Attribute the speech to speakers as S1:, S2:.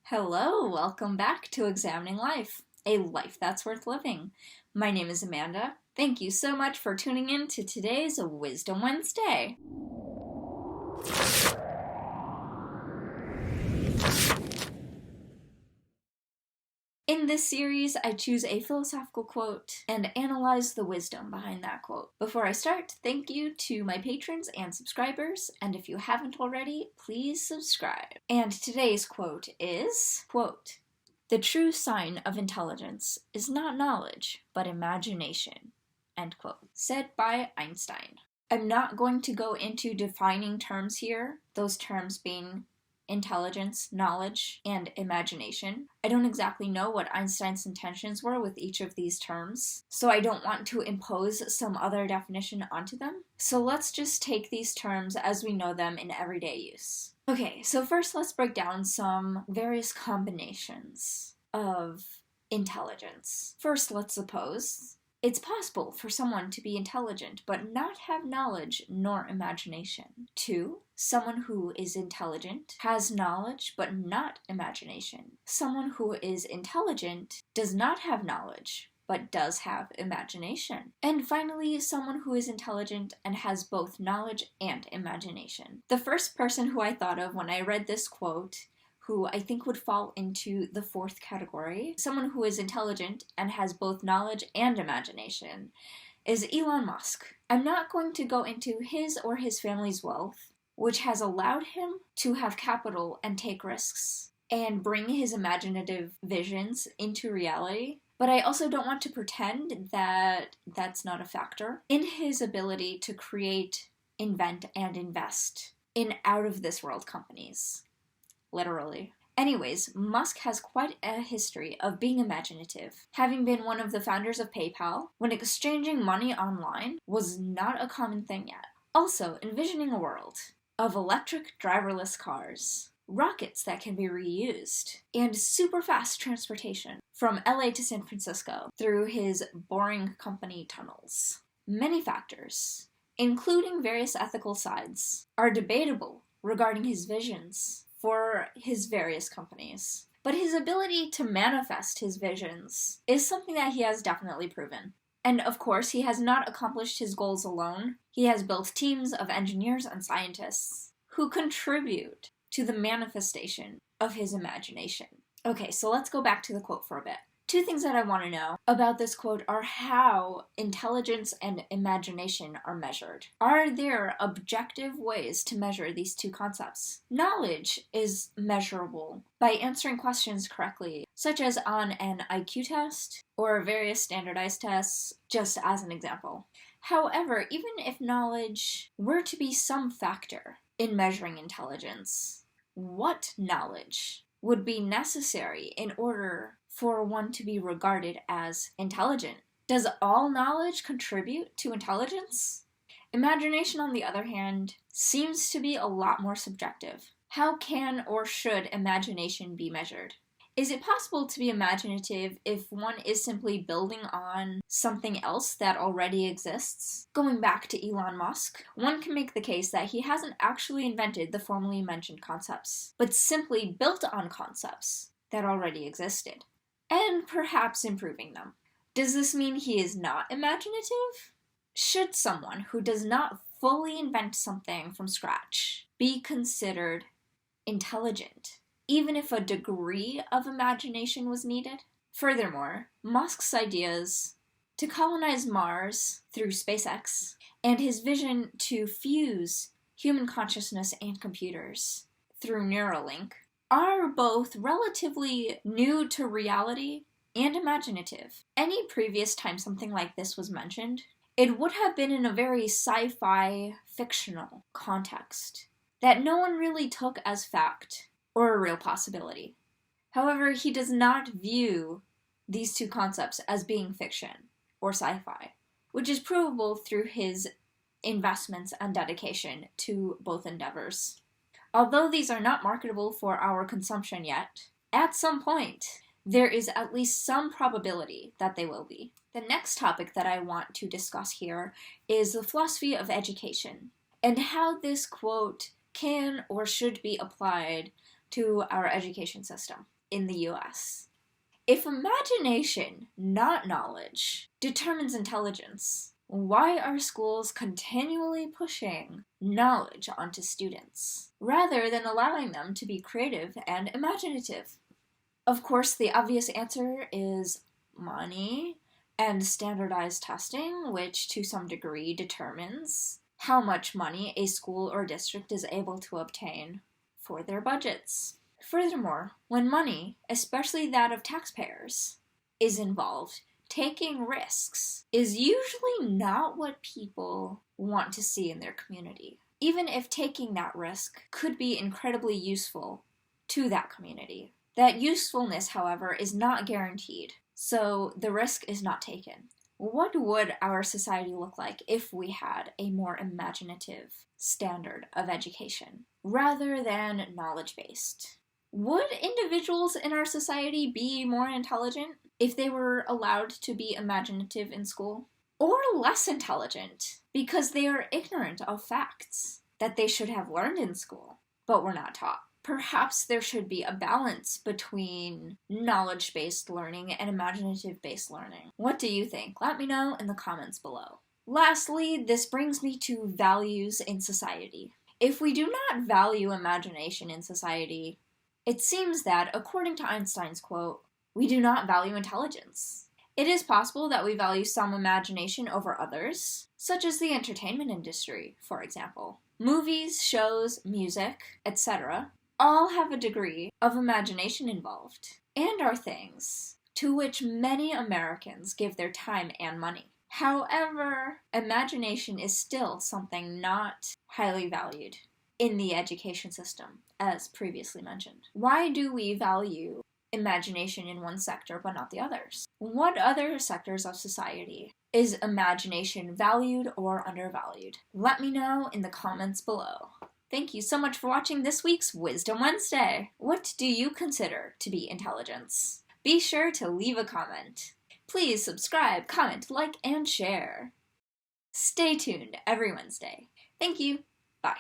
S1: Hello, welcome back to Examining Life, a life that's worth living. My name is Amanda. Thank you so much for tuning in to today's Wisdom Wednesday. In this series, I choose a philosophical quote and analyze the wisdom behind that quote. Before I start, thank you to my patrons and subscribers, and if you haven't already, please subscribe. And today's quote is, quote, "The true sign of intelligence is not knowledge, but imagination," end quote. Said by Einstein. I'm not going to go into defining terms here, those terms being intelligence, knowledge, and imagination. I don't exactly know what Einstein's intentions were with each of these terms, so I don't want to impose some other definition onto them. So let's just take these terms as we know them in everyday use. Okay, so first let's break down some various combinations of intelligence. First, let's suppose it's possible for someone to be intelligent but not have knowledge nor imagination. 2. Someone who is intelligent has knowledge but not imagination. Someone who is intelligent does not have knowledge but does have imagination. And finally, someone who is intelligent and has both knowledge and imagination. The first person who I thought of when I read this quote, who I think would fall into the fourth category, someone who is intelligent and has both knowledge and imagination, is Elon Musk. I'm not going to go into his or his family's wealth, which has allowed him to have capital and take risks and bring his imaginative visions into reality. But I also don't want to pretend that that's not a factor in his ability to create, invent, and invest in out-of-this-world companies. Literally. Anyways, Musk has quite a history of being imaginative, having been one of the founders of PayPal when exchanging money online was not a common thing yet. Also, envisioning a world of electric driverless cars, rockets that can be reused, and super fast transportation from LA to San Francisco through his boring company tunnels. Many factors, including various ethical sides, are debatable regarding his visions for his various companies. But his ability to manifest his visions is something that he has definitely proven. And of course, he has not accomplished his goals alone. He has built teams of engineers and scientists who contribute to the manifestation of his imagination. Okay, so let's go back to the quote for a bit. 2 things that I want to know about this quote are how intelligence and imagination are measured. Are there objective ways to measure these 2 concepts? Knowledge is measurable by answering questions correctly, such as on an IQ test or various standardized tests, just as an example. However, even if knowledge were to be some factor in measuring intelligence, what knowledge would be necessary in order for one to be regarded as intelligent? Does all knowledge contribute to intelligence? Imagination, on the other hand, seems to be a lot more subjective. How can or should imagination be measured? Is it possible to be imaginative if one is simply building on something else that already exists? Going back to Elon Musk, one can make the case that he hasn't actually invented the formerly mentioned concepts, but simply built on concepts that already existed, and perhaps improving them. Does this mean he is not imaginative? Should someone who does not fully invent something from scratch be considered intelligent, even if a degree of imagination was needed? Furthermore, Musk's ideas to colonize Mars through SpaceX and his vision to fuse human consciousness and computers through Neuralink are both relatively new to reality and imaginative. Any previous time something like this was mentioned, it would have been in a very sci-fi fictional context that no one really took as fact or a real possibility. However, he does not view these 2 concepts as being fiction or sci-fi, which is provable through his investments and dedication to both endeavors. Although these are not marketable for our consumption yet, at some point, there is at least some probability that they will be. The next topic that I want to discuss here is the philosophy of education, and how this quote can or should be applied to our education system. in the US. If imagination, not knowledge, determines intelligence, why are schools continually pushing knowledge onto students, rather than allowing them to be creative and imaginative? Of course, the obvious answer is money and standardized testing, which to some degree determines how much money a school or district is able to obtain for their budgets. Furthermore, when money, especially that of taxpayers, is involved, taking risks is usually not what people want to see in their community, even if taking that risk could be incredibly useful to that community. That usefulness, however, is not guaranteed, so the risk is not taken. What would our society look like if we had a more imaginative standard of education, rather than knowledge-based? Would individuals in our society be more intelligent if they were allowed to be imaginative in school? Or less intelligent because they are ignorant of facts that they should have learned in school, but were not taught? Perhaps there should be a balance between knowledge-based learning and imaginative-based learning. What do you think? Let me know in the comments below. Lastly, this brings me to values in society. If we do not value imagination in society, it seems that, according to Einstein's quote, we do not value intelligence. It is possible that we value some imagination over others, such as the entertainment industry, for example. Movies, shows, music, etc. all have a degree of imagination involved, and are things to which many Americans give their time and money. However, imagination is still something not highly valued in the education system, as previously mentioned. Why do we value imagination in one sector but not the others? What other sectors of society is imagination valued or undervalued? Let me know in the comments below. Thank you so much for watching this week's Wisdom Wednesday. What do you consider to be intelligence? Be sure to leave a comment. Please subscribe, comment, like, and share. Stay tuned every Wednesday. Thank you. Bye.